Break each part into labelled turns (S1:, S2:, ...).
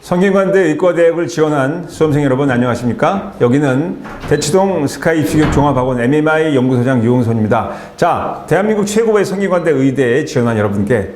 S1: 성균관대 의과대학을 지원한 수험생 여러분 안녕하십니까? 여기는 대치동 스카이 입시교육 종합학원 MMI 연구소장 유홍선입니다. 자, 대한민국 최고의 성균관대 의대에 지원한 여러분께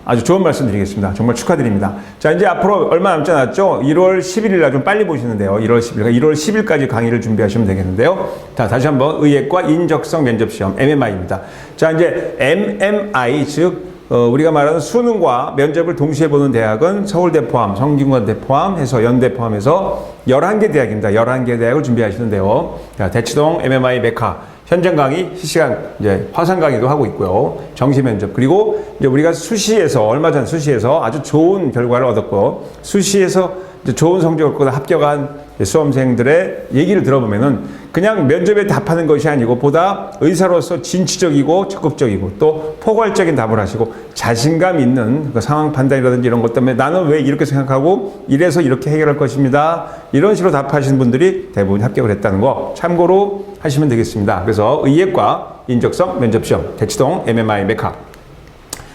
S1: 아주 좋은 말씀 드리겠습니다. 정말 축하드립니다. 자, 이제 앞으로 얼마 남지 않았죠? 1월 11일 날 좀 빨리 보시는데요. 1월 10일, 1월 10일까지 강의를 준비하시면 되겠는데요. 자, 다시 한번 의예과 인적성 면접시험 MMI입니다. 자, 이제 MMI, 즉 우리가 말하는 수능과 면접을 동시에 보는 대학은 서울대 포함, 성균관대 포함해서 연대 포함해서 11개 대학입니다. 11개 대학을 준비하시는데요. 자, 대치동 MMI 메카 현장 강의, 실시간 이제 화상 강의도 하고 있고요. 정시 면접. 그리고 이제 우리가 수시에서 얼마 전 수시에서 아주 좋은 결과를 얻었고 수시에서 이제 좋은 성적을 거다 합격한 수험생들의 얘기를 들어보면은 그냥 면접에 답하는 것이 아니고 보다 의사로서 진취적이고 적극적이고 또 포괄적인 답을 하시고 자신감 있는 그 상황 판단이라든지 이런 것 때문에 나는 왜 이렇게 생각하고 이래서 이렇게 해결할 것입니다. 이런 식으로 답하시는 분들이 대부분 합격을 했다는 거 참고로 하시면 되겠습니다. 그래서 의예과 인적성 면접시험 대치동 MMI 메카.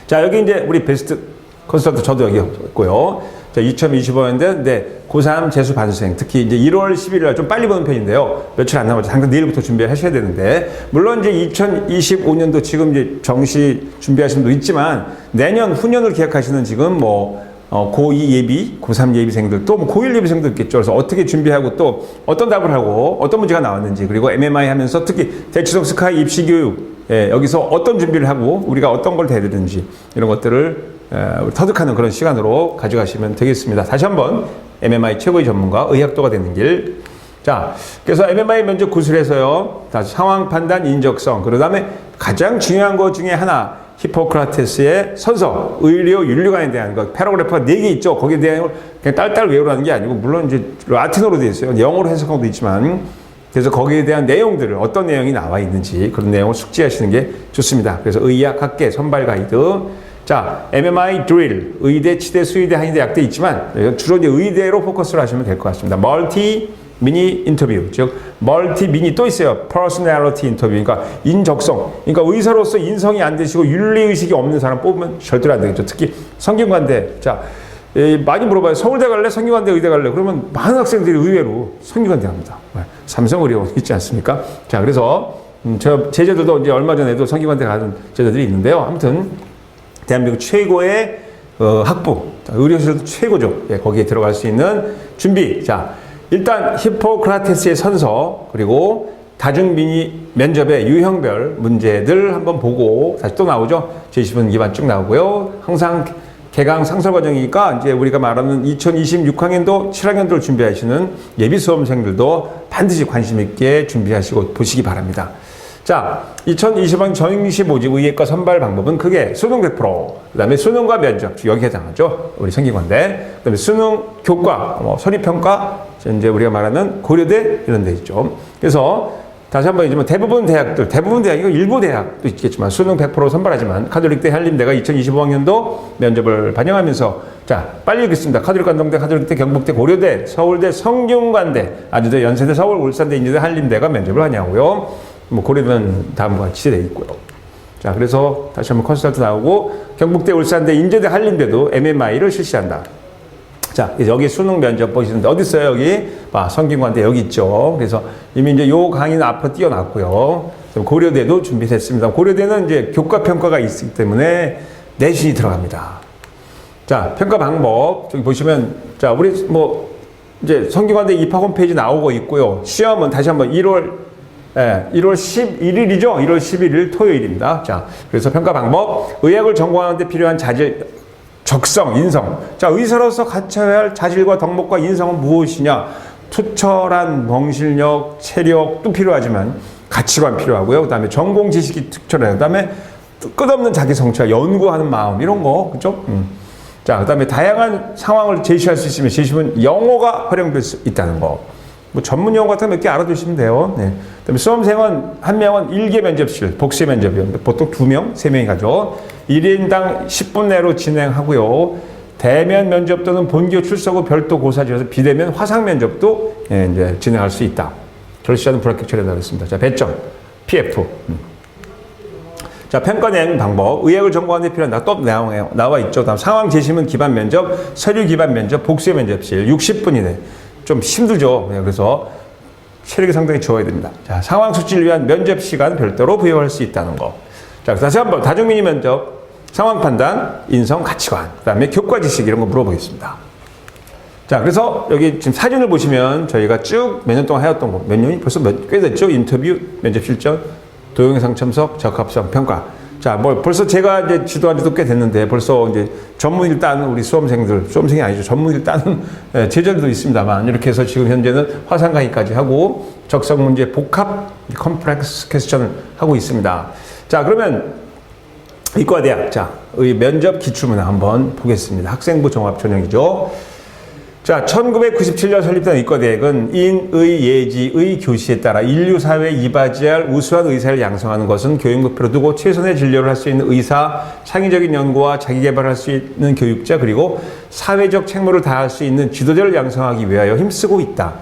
S1: 자, 여기 이제 우리 베스트 컨설턴트 저도 여기 있고요. 자, 2025년대 고3 재수 반수생 특히 이제 1월 11일 날 좀 빨리 보는 편인데요. 며칠 안 남았죠. 당장 내일부터 준비하셔야 되는데 물론 이제 2025년도 지금 이제 정시 준비하시는 분도 있지만 내년 후년을 기약하시는 지금 고2 예비, 고3 예비생들 또 고1 예비생도 있겠죠. 그래서 어떻게 준비하고 또 어떤 답을 하고 어떤 문제가 나왔는지 그리고 MMI 하면서 특히 대치동 스카이 입시교육 여기서 어떤 준비를 하고 우리가 어떤 걸 대드는지 이런 것들을 터득하는 그런 시간으로 가져가시면 되겠습니다. 다시 한번 MMI 최고의 전문가, 의학도가 되는 길. 자, 그래서 MMI 면접 구술에서요. 다시 상황 판단, 인적성. 그 다음에 가장 중요한 것 중에 하나, 히포크라테스의 선서, 의료 윤리관에 대한 것, 패러그래프가 4개 있죠. 거기에 대한 걸 그냥 딸딸 외우라는 게 아니고, 물론 이제 라틴어로 되어 있어요. 영어로 해석한 것도 있지만, 그래서 거기에 대한 내용들을 어떤 내용이 나와 있는지 그런 내용을 숙지하시는 게 좋습니다. 그래서 의학 학계 선발 가이드. 자, MMI 드릴, 의대, 치대, 수의대, 한의대, 약대 있지만 주로 이제 의대로 포커스를 하시면 될 것 같습니다. 멀티 미니 인터뷰, 즉 멀티 미니 또 있어요. 퍼스널리티 인터뷰, 그러니까 인적성, 그러니까 의사로서 인성이 안 되시고 윤리의식이 없는 사람 뽑으면 절대로 안 되겠죠. 특히 성균관대, 자 많이 물어봐요. 서울대 갈래? 성균관대 의대 갈래? 그러면 많은 학생들이 의외로 성균관대 합니다. 삼성의료원 있지 않습니까? 자, 그래서 제 제자들도 이제 얼마 전에도 성균관대 가는 제자들이 있는데요. 아무튼 대한민국 최고의 학부, 의료시설도 최고죠. 예, 거기에 들어갈 수 있는 준비. 자, 일단 히포크라테스의 선서 그리고 다중민의 면접의 유형별 문제들 한번 보고 다시 또 나오죠. 제20분 기반 쭉 나오고요. 항상 개강 상설 과정이니까 이제 우리가 말하는 2026학년도 7학년도를 준비하시는 예비 수험생들도 반드시 관심 있게 준비하시고 보시기 바랍니다. 자, 2020년 정시 모집 의예과 선발 방법은 크게 수능 100%, 그 다음에 수능과 면접, 여기 해당하죠. 우리 성균관대. 그 다음에 수능, 교과, 서류평가, 이제 우리가 말하는 고려대 이런 데 있죠. 그래서 다시 한번 얘기하면 대부분 대학이고 일부 대학도 있겠지만 수능 100% 선발하지만 카톨릭대, 한림대가 2025학년도 면접을 반영하면서 자, 빨리 읽겠습니다. 카톨릭 관동대, 카톨릭대, 경북대, 고려대, 서울대, 성균관대, 아주대, 연세대, 서울, 울산대, 인제대, 한림대가 면접을 하냐고요. 고려대는 다음과 같이 되어 있고요. 자, 그래서 다시 한번 컨설턴트 나오고 경북대, 울산대, 인제대, 한림대도 MMI를 실시한다. 자, 여기 수능 면접 보시는데 어디 있어요? 여기 성균관대 여기 있죠. 그래서 이미 이제 요 강의는 앞으로 띄워놨고요. 고려대도 준비됐습니다. 고려대는 이제 교과 평가가 있기 때문에 내신이 들어갑니다. 자, 평가 방법 저기 보시면 자, 우리 이제 성균관대 입학 홈페이지 나오고 있고요. 시험은 다시 한번 1월 11일이죠. 1월 11일 토요일입니다. 자, 그래서 평가 방법, 의학을 전공하는 데 필요한 자질, 적성, 인성. 자, 의사로서 갖춰야 할 자질과 덕목과 인성은 무엇이냐? 투철한 명실력, 체력도 필요하지만 가치관 필요하고요. 그 다음에 전공 지식이 특출해요. 그 다음에 끝없는 자기 성취와 연구하는 마음, 이런 거, 그죠? 자, 그 다음에 다양한 상황을 제시할 수 있으면 영어가 활용될 수 있다는 거. 전문 용어 같은 거 몇 개 알아두시면 돼요. 네. 그다음에 수험생은 한 명은 1개 면접실, 복시 면접이요. 보통 2명, 3명이 가죠. 1인당 10분 내로 진행하고요. 대면 면접 또는 본교 출석 후 별도 고사지에서 비대면 화상 면접도 이제 진행할 수 있다. 결시하는 불합격 처리한다고 했습니다. 자, 배점, PF. 자, 평가 내용 방법, 의학을 전공하는 데 필요한 또 나와 있죠. 다음 상황 재심은 기반 면접, 서류 기반 면접, 복수의 면접실 60분 이내. 좀 힘들죠. 그래서 체력이 상당히 좋아야 됩니다. 자, 상황 숙지를 위한 면접 시간 별도로 부여할 수 있다는 거. 자, 다시 한번 다중민의 면접, 상황 판단, 인성 가치관, 그다음에 교과 지식 이런 거 물어보겠습니다. 자, 그래서 여기 지금 사진을 보시면 저희가 쭉 몇 년 동안 해왔던 거, 몇 년이 벌써 꽤 됐죠? 인터뷰, 면접 실전, 동영상 첨석, 적합성 평가. 자, 뭐 벌써 제가 이제 지도한 지도 꽤 됐는데 벌써 이제 전문의를 따는 우리 수험생이 아니죠. 전문의를 따는 제자들도 있습니다만 이렇게 해서 지금 현재는 화상 강의까지 하고 적성 문제 복합 컴플렉스 퀘스천을 하고 있습니다. 자, 그러면 의과대학, 자, 의 면접 기출문항 한번 보겠습니다. 학생부 종합 전형이죠. 자, 1997년 설립된 의과대학은 인, 의, 예지, 의 교시에 따라 인류 사회에 이바지할 우수한 의사를 양성하는 것은 교육 목표로 두고 최선의 진료를 할 수 있는 의사, 창의적인 연구와 자기개발할 수 있는 교육자, 그리고 사회적 책무를 다할 수 있는 지도자를 양성하기 위하여 힘쓰고 있다.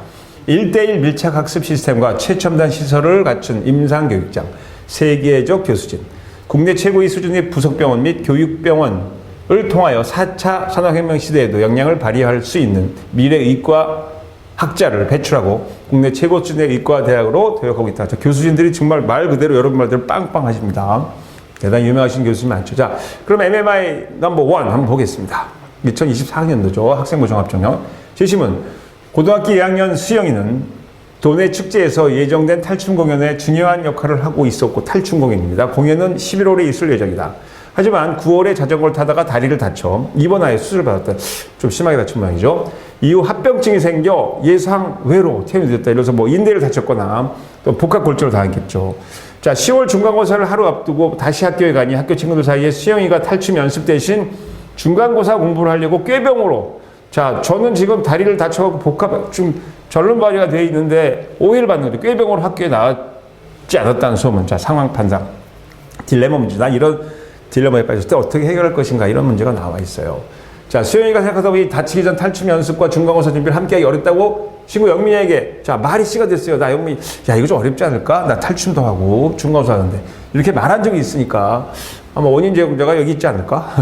S1: 1대1 밀착 학습 시스템과 최첨단 시설을 갖춘 임상교육장, 세계적 교수진, 국내 최고의 수준의 부속병원 및 교육병원을 통하여 4차 산업혁명 시대에도 역량을 발휘할 수 있는 미래 의과 학자를 배출하고 국내 최고 수준의 의과대학으로 도약하고 있다. 자, 교수진들이 정말 말 그대로 여러분 말대로 빵빵 하십니다. 대단히 유명하신 교수님 많죠. 자, 그럼 MMI 넘버 1 한번 보겠습니다. 2024학년도죠. 학생부 종합전형. 제시문, 고등학교 2학년 수영이는 도내 축제에서 예정된 탈춤 공연에 중요한 역할을 하고 있었고 탈춤 공연입니다. 공연은 11월에 있을 예정이다. 하지만 9월에 자전거를 타다가 다리를 다쳐 입원하여 수술을 받았다. 좀 심하게 다친 모양이죠. 이후 합병증이 생겨 예상 외로 퇴원이 됐다. 이래서 뭐 인대를 다쳤거나 또 복합골절을 당했겠죠. 자, 10월 중간고사를 하루 앞두고 다시 학교에 가니 학교 친구들 사이에 수영이가 탈춤 연습 대신 중간고사 공부를 하려고 꾀병으로, 자, 저는 지금 다리를 다쳐갖고 복합 좀 절름발이가 되어 있는데 오해를 받는 거죠. 꾀병으로 학교에 나왔지 않았다는 소문. 자, 상황 판단, 딜레마 문제. 난 이런 딜레마에 빠졌을 때 어떻게 해결할 것인가 이런 문제가 나와 있어요. 자, 수영이가 생각하다 보니 다치기 전 탈춤 연습과 중간고사 준비를 함께하기 어렵다고 친구 영민이에게, 자, 말이 씨가 됐어요. 나 영민이, 야, 이거 좀 어렵지 않을까? 나 탈춤도 하고 중간고사 하는데. 이렇게 말한 적이 있으니까 아마 원인 제공자가 여기 있지 않을까?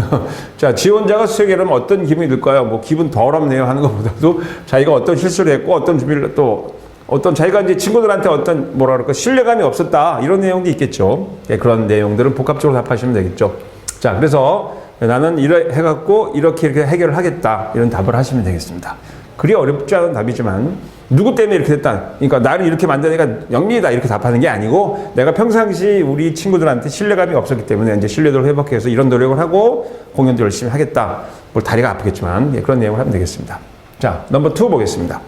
S1: 자, 지원자가 수영이라면 어떤 기분이 들까요? 뭐 기분 더럽네요 하는 것보다도 자기가 어떤 실수를 했고 어떤 준비를 또 어떤 자기가 이제 친구들한테 어떤 뭐라 그럴까 신뢰감이 없었다 이런 내용도 있겠죠. 네, 그런 내용들은 복합적으로 답하시면 되겠죠. 자, 그래서 나는 이래 해갖고 이렇게 해결을 하겠다 이런 답을 하시면 되겠습니다. 그리 어렵지 않은 답이지만 누구 때문에 이렇게 됐다. 그러니까 나를 이렇게 만든 애가 영리이다 이렇게 답하는 게 아니고 내가 평상시 우리 친구들한테 신뢰감이 없었기 때문에 이제 신뢰도를 회복해서 이런 노력을 하고 공연도 열심히 하겠다. 뭐 다리가 아프겠지만 예, 그런 내용을 하면 되겠습니다. 자, 넘버 2 보겠습니다.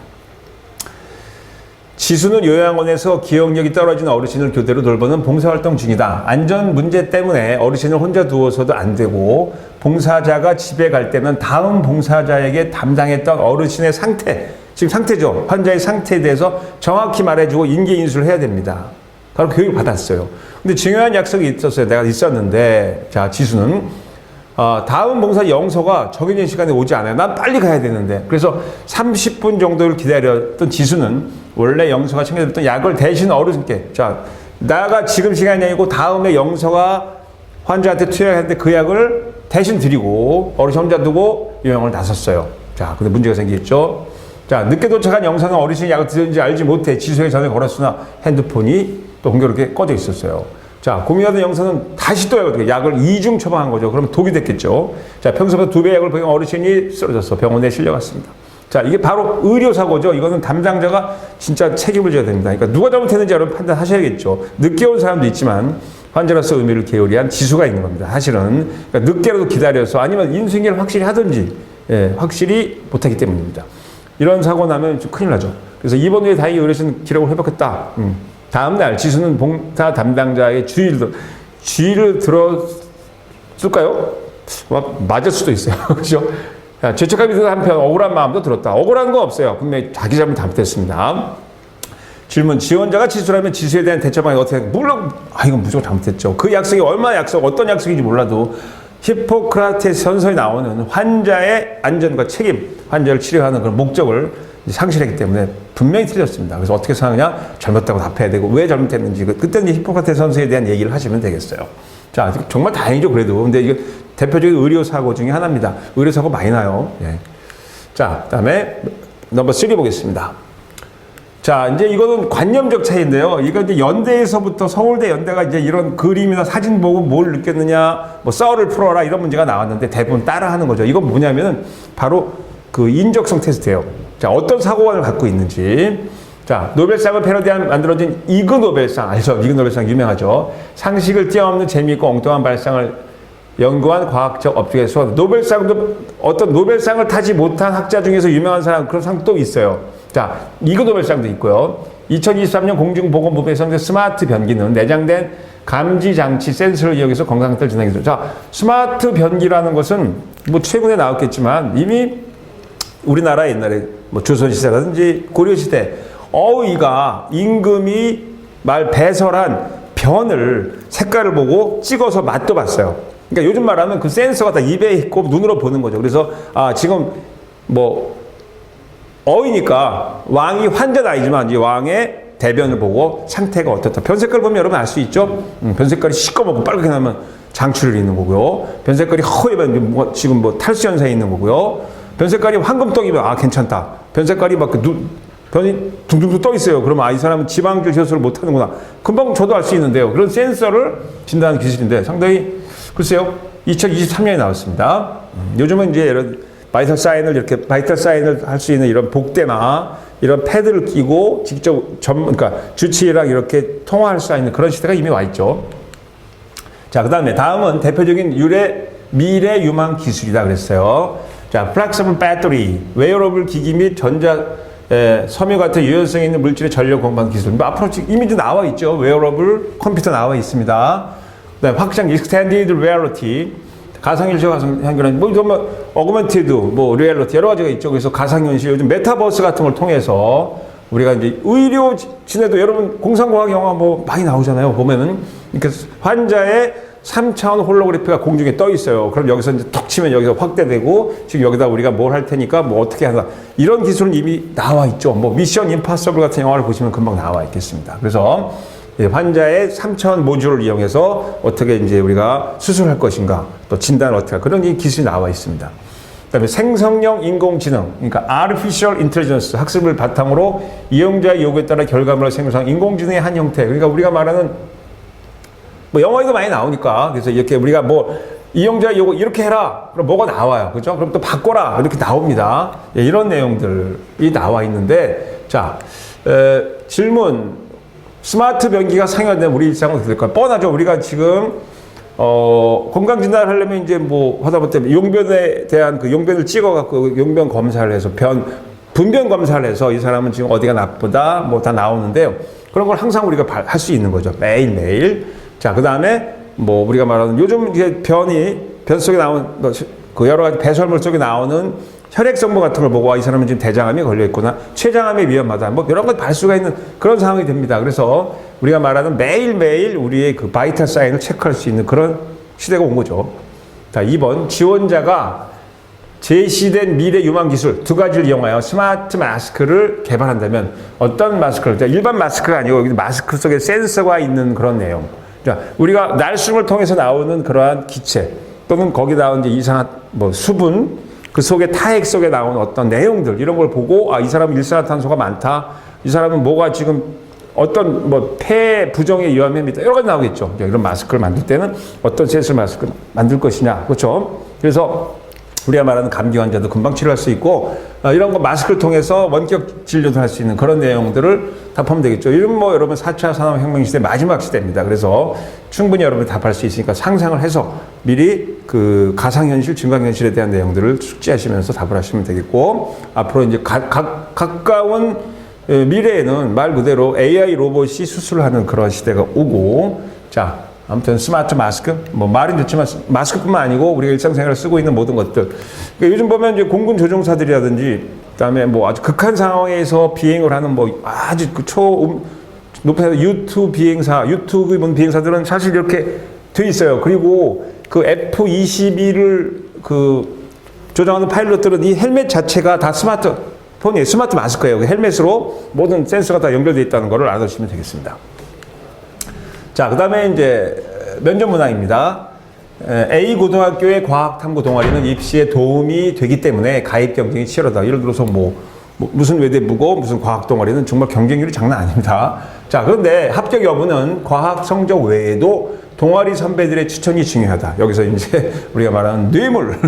S1: 지수는 요양원에서 기억력이 떨어진 어르신을 교대로 돌보는 봉사활동 중이다. 안전 문제 때문에 어르신을 혼자 두어서도 안 되고 봉사자가 집에 갈 때는 다음 봉사자에게 담당했던 어르신의 상태, 지금 상태죠. 환자의 상태에 대해서 정확히 말해주고 인계인수를 해야 됩니다. 바로 교육을 받았어요. 근데 중요한 약속이 있었어요. 내가 있었는데, 자, 지수는 다음 봉사 영서가 정해진 시간에 오지 않아요. 난 빨리 가야 되는데. 그래서 30분 정도를 기다렸던 지수는 원래 영서가 챙겨줬던 약을 대신 어르신께, 자, 나가 지금 시간이 아니고 다음에 영서가 환자한테 투여했는데 그 약을 대신 드리고 어르신 혼자 두고 요양원을 나섰어요. 자, 근데 문제가 생기겠죠. 자, 늦게 도착한 영서는 어르신이 약을 드렸는지 알지 못해 지수에게 전에 걸었으나 핸드폰이 또 공교롭게 꺼져 있었어요. 자, 고민하던 영서는 다시 또 약을 이중 처방한 거죠. 그러면 독이 됐겠죠. 자, 평소보다 2배 약을 복용 어르신이 쓰러져서 병원에 실려갔습니다. 자, 이게 바로 의료사고죠. 이거는 담당자가 진짜 책임을 져야 됩니다. 그러니까 누가 잘못했는지 여러분 판단하셔야겠죠. 늦게 온 사람도 있지만 환자로서 의미를 게으리한 지수가 있는 겁니다. 사실은 그러니까 늦게라도 기다려서 아니면 인수인계를 확실히 하든지 확실히 못하기 때문입니다. 이런 사고 나면 좀 큰일 나죠. 그래서 입원 후에 다행히 의료진 기록을 회복했다. 다음날 지수는 봉사 담당자의 주의를 들었을까요? 맞을 수도 있어요. 그렇죠? 죄책감이 드는 한편 억울한 마음도 들었다. 억울한 거 없어요. 분명히 자기 잘못 잘못했습니다. 질문, 지원자가 지수라면 지수에 대한 대처 방법이 어떻게, 물론 이건 무조건 잘못했죠. 그 약속이 얼마나 어떤 약속인지 몰라도 히포크라테스 선서에 나오는 환자의 안전과 책임, 환자를 치료하는 그런 목적을 상실했기 때문에 분명히 틀렸습니다. 그래서 어떻게 생각하냐? 잘못했다고 답해야 되고 왜 잘못했는지 그때는 히포크라테스 선서에 대한 얘기를 하시면 되겠어요. 자, 정말 다행이죠, 그래도. 근데 이게 대표적인 의료사고 중에 하나입니다. 의료사고 많이 나요. 예. 자, 그 다음에 넘버 3 보겠습니다. 자, 이제 이거는 관념적 차이인데요. 이거 이제 연대에서부터 서울대 연대가 이제 이런 그림이나 사진 보고 뭘 느꼈느냐, 뭐 썰을 풀어라 이런 문제가 나왔는데 대부분 따라하는 거죠. 이건 뭐냐면은 바로 그 인적성 테스트예요. 자, 어떤 사고관을 갖고 있는지. 자, 노벨상을 패러디한 만들어진 이그 노벨상 알죠? 이그 노벨상 유명하죠. 상식을 뛰어넘는 재미있고 엉뚱한 발상을 연구한 과학적 업적에서 노벨상도 어떤 노벨상을 타지 못한 학자 중에서 유명한 사람 그런 상도 또 있어요. 자, 이그 노벨상도 있고요. 2023년 공중보건부에 예정된 스마트 변기는 내장된 감지 장치 센서를 이용해서 건강 상태를 진행해서 자, 스마트 변기라는 것은 뭐 최근에 나왔겠지만 이미 우리나라 옛날에 뭐 조선시대라든지 고려시대 어의가 임금이 말 배설한 변을 색깔을 보고 찍어서 맛도 봤어요. 그러니까 요즘 말하면 그 센서가 다 입에 있고 눈으로 보는 거죠. 그래서 아, 지금 뭐 어이니까 왕이 환자는 아니지만 이 왕의 대변을 보고 상태가 어떻다. 변 색깔 보면 여러분 알 수 있죠? 변 색깔이 시꺼멓고 빨갛게 나면 장출혈이 있는 거고요. 변 색깔이 허예면 지금 뭐 탈수 현상이 있는 거고요. 변 색깔이 황금떡이면 아 괜찮다. 변 색깔이 막 변이 둥둥둥 떠 있어요. 그러면 아 이 사람은 지방줄 효소를 못 하는구나. 금방 저도 알 수 있는데요. 그런 센서를 진단하는 기술인데 상당히 글쎄요. 2023년에 나왔습니다. 요즘은 이제 이런 바이탈 사인을 할 수 있는 이런 복대나 이런 패드를 끼고 직접 그러니까 주치의랑 이렇게 통화할 수 있는 그런 시대가 이미 와 있죠. 자, 그다음에 다음은 대표적인 미래 유망 기술이다 그랬어요. 자, 플렉서블 배터리, 웨어러블 기기 및 섬유 같은 유연성 있는 물질의 전력 공방 기술. 뭐 앞으로 이미 나와 있죠. 웨어러블 컴퓨터 나와 있습니다. 그다음에 확장 익스텐디드 리얼리티, 가상현실 가상현실은 뭐 어그먼티드 뭐 리얼리티 여러 가지가 있죠. 그래서 가상현실 요즘 메타버스 같은 걸 통해서 우리가 이제 의료진에도 여러분 공상과학 영화 뭐 많이 나오잖아요. 보면은 이렇게 환자의 3차원 홀로그래피가 공중에 떠 있어요. 그럼 여기서 이제 톡 치면 여기서 확대되고 지금 여기다 우리가 뭘 할 테니까 뭐 어떻게 하나 이런 기술은 이미 나와 있죠. 뭐 미션 임파서블 같은 영화를 보시면 금방 나와 있겠습니다. 그래서 환자의 3차원 모듈을 이용해서 어떻게 이제 우리가 수술할 것인가 또 진단을 어떻게 할 그런 기술이 나와 있습니다. 그다음에 생성형 인공지능, 그러니까 artificial intelligence 학습을 바탕으로 이용자의 요구에 따라 결과물을 생성한 인공지능의 한 형태. 그러니까 우리가 말하는 뭐 영화에도 많이 나오니까 그래서 이렇게 우리가 뭐 이용자의 요구 이렇게 해라 그럼 뭐가 나와요, 그렇죠? 그럼 또 바꿔라 이렇게 나옵니다. 예, 이런 내용들이 나와 있는데 자 질문. 스마트 변기가 상용화된 우리 일상은 어떻게 될까요? 뻔하죠. 우리가 지금 건강진단을 하려면 이제 뭐 하다 보면 용변에 대한 그 용변을 찍어갖고 용변 검사를 해서 분변 검사를 해서 이 사람은 지금 어디가 나쁘다 뭐 다 나오는데요. 그런 걸 항상 우리가 할 수 있는 거죠. 매일매일. 자, 그 다음에 뭐 우리가 말하는 요즘 이제 변 속에 나온 그 여러 가지 배설물 속에 나오는 혈액 성분 같은 걸 보고 이 사람은 지금 대장암이 걸려 있구나, 췌장암이 위험하다, 뭐 여러 가지 발수가 있는 그런 상황이 됩니다. 그래서 우리가 말하는 매일매일 우리의 그 바이탈 사인을 체크할 수 있는 그런 시대가 온 거죠. 자, 2번 지원자가 제시된 미래 유망 기술 두 가지를 이용하여 스마트 마스크를 개발한다면 어떤 마스크를? 자, 일반 마스크가 아니고 여기 마스크 속에 센서가 있는 그런 내용. 자, 우리가 날숨을 통해서 나오는 그러한 기체 또는 거기 나온 이제 이상한 뭐 수분 그 속에 타액 속에 나오는 어떤 내용들 이런 걸 보고 아, 이 사람은 일산화탄소가 많다. 이 사람은 뭐가 지금 어떤 뭐 폐 부종에 위험합니다. 여러 가지 나오겠죠. 이런 마스크를 만들 때는 어떤 센서 마스크를 만들 것이냐, 그렇죠? 그래서 우리가 말하는 감기 환자도 금방 치료할 수 있고 이런 거 마스크를 통해서 원격 진료도 할 수 있는 그런 내용들을 답하면 되겠죠. 이런 뭐 여러분 4차 산업혁명 시대 마지막 시대입니다. 그래서 충분히 여러분이 답할 수 있으니까 상상을 해서 미리 그 가상현실, 증강현실에 대한 내용들을 숙지하시면서 답을 하시면 되겠고 앞으로 이제 가까운 미래에는 말 그대로 AI 로봇이 수술을 하는 그런 시대가 오고 자. 아무튼 스마트 마스크, 뭐 말은 좋지만 마스크뿐만 아니고 우리가 일상생활을 쓰고 있는 모든 것들. 그러니까 요즘 보면 이제 공군 조종사들이라든지, 그다음에 뭐 아주 극한 상황에서 비행을 하는 뭐 아주 그 높은 유튜브 비행사들은 사실 이렇게 돼 있어요. 그리고 그 F-22를 그 조종하는 파일럿들은 이 헬멧 자체가 다 스마트폰이에요. 스마트 마스크예요. 그 헬멧으로 모든 센서가 다 연결되어 있다는 것을 알아두시면 되겠습니다. 자, 그 다음에 이제 면접 문항입니다. A 고등학교의 과학탐구 동아리는 입시에 도움이 되기 때문에 가입 경쟁이 치열하다. 예를 들어서 무슨 외대부고 무슨 과학 동아리는 정말 경쟁률이 장난 아닙니다. 자, 그런데 합격 여부는 과학 성적 외에도 동아리 선배들의 추천이 중요하다. 여기서 이제 우리가 말하는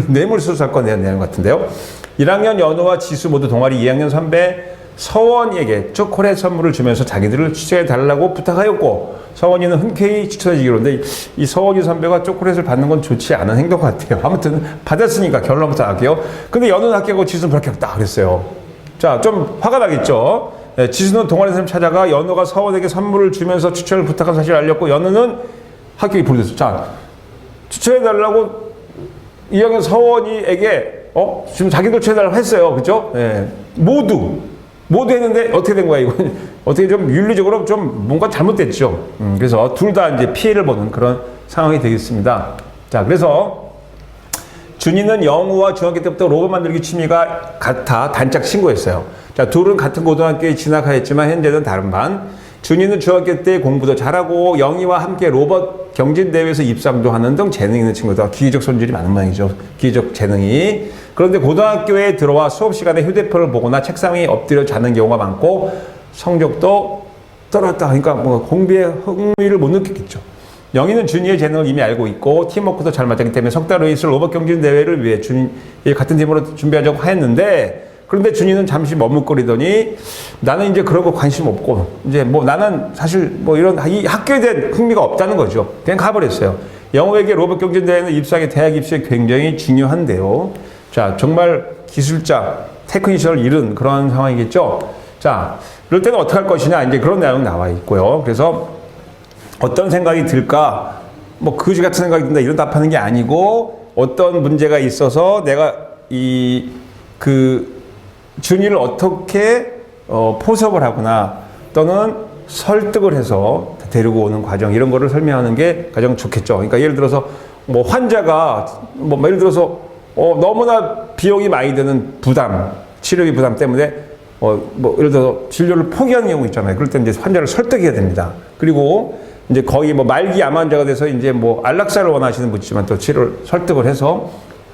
S1: 뇌물수수 사건에 대한 내용 같은데요. 1학년 연우와 지수 모두 동아리 2학년 선배 서원이에게 초콜릿 선물을 주면서 자기들을 추천해 달라고 부탁하였고, 서원이는 흔쾌히 추천해주기로 했는데, 이 서원이 선배가 초콜릿을 받는 건 좋지 않은 행동 같아요. 아무튼 받았으니까 결론부터 할게요. 근데 연우는 합격하고 지수는 불합격했다 그랬어요. 자, 좀 화가 나겠죠. 네, 지수는 동아리 선생님 찾아가 연우가 서원에게 선물을 주면서 추천을 부탁한 사실을 알렸고, 연우는 합격이 불됐어. 자, 추천해달라고 2학년 서원이에게 지금 자기도 추천해달라고 했어요. 그죠? 네, 모두 했는데 어떻게 된 거야, 이건? 어떻게 좀 윤리적으로 좀 뭔가 잘못됐죠. 그래서 둘 다 이제 피해를 보는 그런 상황이 되겠습니다. 자, 그래서 준이는 영우와 중학교 때부터 로봇 만들기 취미가 같아 단짝 친구였어요. 자, 둘은 같은 고등학교에 진학하였지만 현재는 다른 반. 준이는 중학교 때 공부도 잘하고 영희와 함께 로봇 경진대회에서 입상도 하는 등 재능 있는 친구다. 기계적 손질이 많은 모양이죠. 기계적 재능이. 그런데 고등학교에 들어와 수업 시간에 휴대폰을 보거나 책상에 엎드려 자는 경우가 많고 성적도 떨어졌다. 그러니까 뭐 공부에 흥미를 못 느꼈겠죠. 영희는 준이의 재능을 이미 알고 있고 팀워크도 잘 맞았기 때문에 석 달 후에 있을 로봇 경진 대회를 위해 준이 같은 팀으로 준비하자고 했는데, 그런데 준이는 잠시 머뭇거리더니 나는 이제 그런 거 관심 없고 이제 뭐 나는 사실 뭐 이런 이 학교에 대한 흥미가 없다는 거죠. 그냥 가버렸어요. 영호에게 로봇 경진 대회는 입상의 대학 입시에 굉장히 중요한데요. 자, 정말 기술자, 테크니션을 잃은 그런 상황이겠죠. 자, 이럴 때는 어떻게 할 것이냐, 이제 그런 내용이 나와 있고요. 그래서 어떤 생각이 들까? 뭐 거지 같은 생각이 든다 이런 답하는 게 아니고, 어떤 문제가 있어서 내가 준이를 어떻게 포섭을 하거나 또는 설득을 해서 데리고 오는 과정, 이런 거를 설명하는 게 가장 좋겠죠. 그러니까 예를 들어서 뭐 환자가 예를 들어서 너무나 비용이 많이 드는 부담, 치료비 부담 때문에 예를 들어서 진료를 포기하는 경우 있잖아요. 그럴 때 이제 환자를 설득해야 됩니다. 그리고 이제 거의 말기 암 환자가 돼서 이제 안락사를 원하시는 분이지만 또 치료를 설득을 해서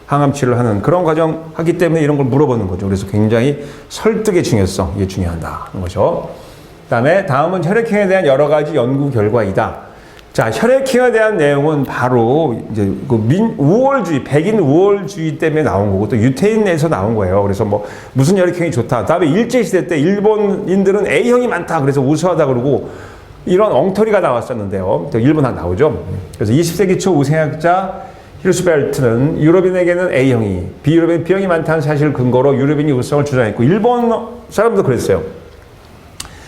S1: 항암 치료를 하는 그런 과정 하기 때문에 이런 걸 물어보는 거죠. 그래서 굉장히 설득의 중요성, 이게 중요하다는 거죠. 다음은 혈액형에 대한 여러 가지 연구 결과이다. 자, 혈액형에 대한 내용은 바로 이제 우월주의, 백인 우월주의 때문에 나온 거고 또 유태인에서 나온 거예요. 그래서 무슨 혈액형이 좋다. 다음에 일제시대 때 일본인들은 A형이 많다. 그래서 우수하다 그러고 이런 엉터리가 나왔었는데요. 또 일본 나오죠. 그래서 20세기 초 우생학자 히르슈벨트는 유럽인에게는 A형이, 비유럽인 B형이 많다는 사실을 근거로 유럽인이 우수성을 주장했고, 일본 사람도 그랬어요.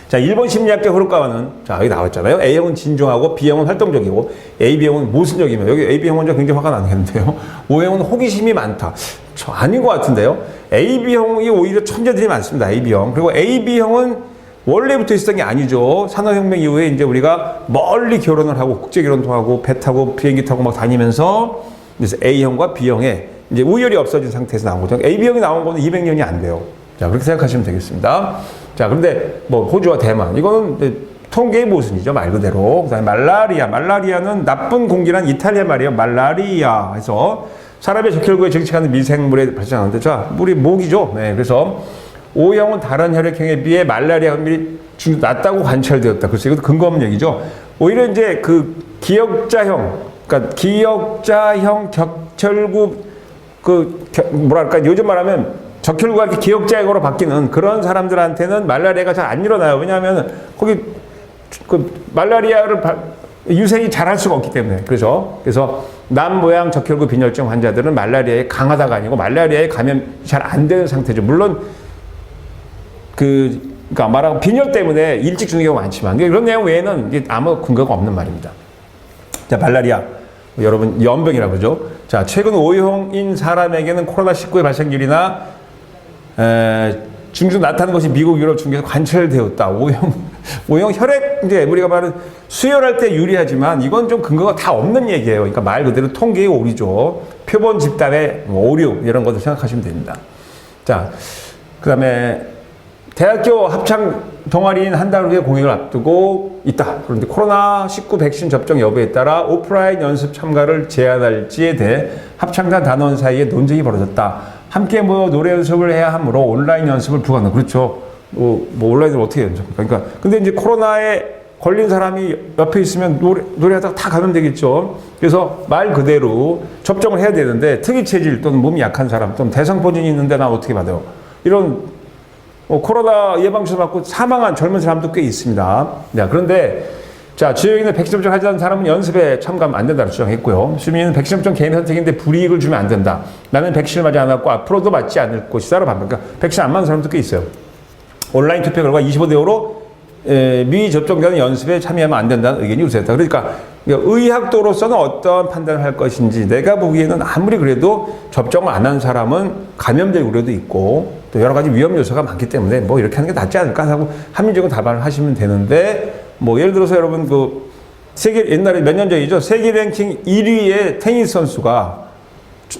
S1: 자, 일본 심리학자 후르카와는, 자, 여기 나왔잖아요. A형은 진중하고 B형은 활동적이고 AB형은 모순적이며, 여기 AB형 먼저 굉장히 화가 나겠는데요. O형은 호기심이 많다. 아닌 것 같은데요. AB형이 오히려 천재들이 많습니다. AB형. 그리고 AB형은 원래부터 있었던 게 아니죠. 산업혁명 이후에 이제 우리가 멀리 결혼을 하고 국제결혼도 하고 배 타고 비행기 타고 다니면서 그래서 A형과 B형에 이제 우열이 없어진 상태에서 나온 거죠. AB형이 나온 거는 200년이 안 돼요. 자, 그렇게 생각하시면 되겠습니다. 자, 그런데 호주와 대만, 이거는 통계의 모순이죠. 말 그대로. 그 다음에 말라리아는 나쁜 공기란 이탈리아 말이에요. 말라리아 해서 사람의 적혈구에 정착하는 미생물에 발생하는데, 자, 물이 목이죠. 네, 그래서 O형은 다른 혈액형에 비해 말라리아 확률이 낮다고 관찰되었다. 그래서 이것도 근거 없는 얘기죠. 오히려 이제 그러니까 기역자형 적혈구, 요즘 말하면 적혈구가 이렇게 기역자형으로 바뀌는 그런 사람들한테는 말라리아가 잘 안 일어나요. 왜냐하면 거기 말라리아를 유생이 잘 할 수가 없기 때문에. 그래서 남모양 적혈구 빈혈증 환자들은 말라리아에 강하다가 아니고 말라리아에 감염이 잘 안 되는 상태죠. 물론 그러니까 말하고 빈혈 때문에 일찍 죽는 경우가 많지만 이런 내용 외에는 이게 아무 근거가 없는 말입니다. 자, 말라리아. 여러분, 연병이라고 그러죠. 자, 최근 O형인 사람에게는 코로나19의 발생률이나 증상 나타나는 것이 미국, 유럽 중에서 관찰되었다. O형 혈액, 이제 우리가 말하는 수혈할 때 유리하지만 이건 좀 근거가 다 없는 얘기예요. 그러니까 말 그대로 통계의 오류죠. 표본 집단의 오류, 이런 것을 생각하시면 됩니다. 자, 그 다음에 대학교 합창 동아리인 한 달 후에 공연을 앞두고 있다. 그런데 코로나19 백신 접종 여부에 따라 오프라인 연습 참가를 제한할지에 대해 합창단 단원 사이에 논쟁이 벌어졌다. 함께 모여 노래 연습을 해야 하므로 온라인 연습을 불가능. 그렇죠. 뭐 온라인으로 어떻게 연습합니까? 그러니까 근데 이제 코로나에 걸린 사람이 옆에 있으면 노래하다가 다 감염되겠죠. 그래서 말 그대로 접종을 해야 되는데 특이 체질 또는 몸이 약한 사람 또는 대상포진이 있는데 나 어떻게 받아요? 이런 코로나 예방주사 맞고 사망한 젊은 사람도 꽤 있습니다. 자, 그런데 자, 지역에는 백신 접종하지 않은 사람은 연습에 참가하면 안 된다고 주장했고요. 시민은 백신 접종 개인 선택인데 불이익을 주면 안 된다. 나는 백신을 맞지 않았고 앞으로도 맞지 않을 것이다라고 합니다. 그러니까 백신 안 맞는 사람도 꽤 있어요. 온라인 투표 결과 25대 5로 미접종자는 연습에 참여하면 안 된다는 의견이 우세했다. 그러니까 의학도로서는 어떤 판단을 할 것인지 내가 보기에는 아무리 그래도 접종을 안 한 사람은 감염될 우려도 있고 또 여러 가지 위험 요소가 많기 때문에 뭐 이렇게 하는 게 낫지 않을까 하고 합리적으로 답안을 하시면 되는데 뭐 예를 들어서 여러분 그 세계 옛날에 몇 년 전이죠. 세계 랭킹 1위의 테니스 선수가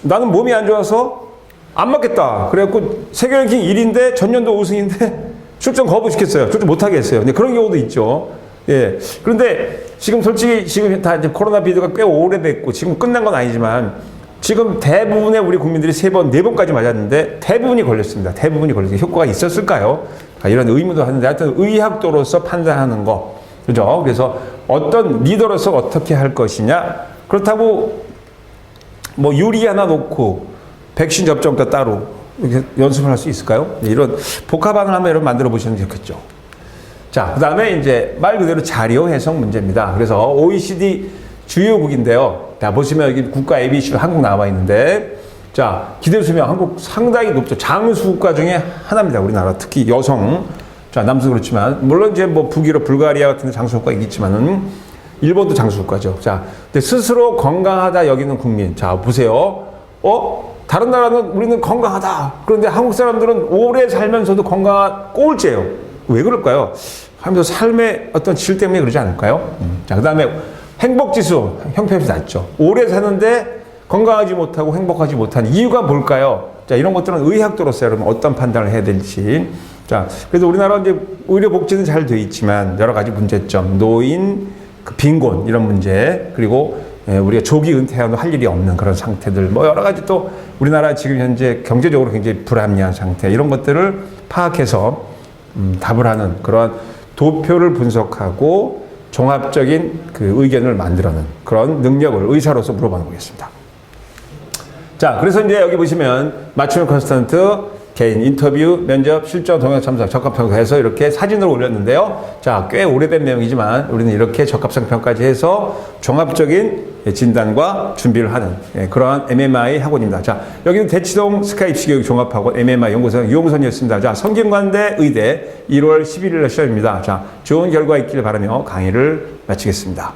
S1: 나는 몸이 안 좋아서 안 맞겠다. 그래갖고 세계 랭킹 1위인데 전년도 우승인데 출전 거부시켰어요. 출전 못하게 했어요. 근데 그런 경우도 있죠. 예. 그런데 지금 솔직히 지금 다 이제 코로나 비디오가 꽤 오래됐고 지금 끝난 건 아니지만 지금 대부분의 우리 국민들이 3번, 4번까지 맞았는데 대부분이 걸렸습니다. 대부분이 걸려서 효과가 있었을까요? 이런 의문도 하는데 하여튼 의학도로서 판단하는 거. 그죠? 그래서 어떤 리더로서 어떻게 할 것이냐. 그렇다고 뭐 유리 하나 놓고 백신 접종과 따로 이렇게 연습을 할 수 있을까요? 이런 복합안을 한번 여러분 만들어 보시면 좋겠죠. 자, 그 다음에 이제 말 그대로 자료 해석 문제입니다. 그래서 OECD 주요국인데요. 자, 보시면 여기 국가 ABC로 한국 나와 있는데, 자, 기대 수명 한국 상당히 높죠. 장수 국가 중에 하나입니다. 우리나라 특히 여성. 자, 남도 그렇지만 물론 이제 뭐 북유럽, 불가리아 같은 데 장수 국가 있겠지만은 일본도 장수 국가죠. 자, 근데 스스로 건강하다 여기는 국민. 자, 보세요. 다른 나라는 우리는 건강하다. 그런데 한국 사람들은 오래 살면서도 건강한 꼴찌예요. 왜 그럴까요? 하면서 삶의 어떤 질 때문에 그러지 않을까요? 자, 그 다음에 행복지수 형편이 낮죠. 오래 사는데 건강하지 못하고 행복하지 못한 이유가 뭘까요? 자, 이런 것들은 의학도로서 여러분 어떤 판단을 해야 될지. 자, 그래서 우리나라 이제 의료복지는 잘 돼 있지만 여러 가지 문제점, 노인, 빈곤 이런 문제, 그리고 우리가 조기 은퇴하도 할 일이 없는 그런 상태들, 뭐 여러 가지 또 우리나라 지금 현재 경제적으로 굉장히 불합리한 상태, 이런 것들을 파악해서 답을 하는 그런 도표를 분석하고 종합적인 그 의견을 만들어내는 그런 능력을 의사로서 물어보는 거겠습니다. 자, 그래서 이제 여기 보시면 맞춤형 컨스턴트, 개인 인터뷰, 면접, 실전, 동영 참석, 적합평가 해서 이렇게 사진으로 올렸는데요. 자, 꽤 오래된 내용이지만 우리는 이렇게 적합성 평가까지 해서 종합적인 진단과 준비를 하는 그러한 MMI 학원입니다. 자, 여기는 대치동 스카이 입시교육 종합학원 MMI 연구소장 유홍선이었습니다. 자, 성균관대 의대 1월 11일 시험입니다. 자, 좋은 결과 있기를 바라며 강의를 마치겠습니다.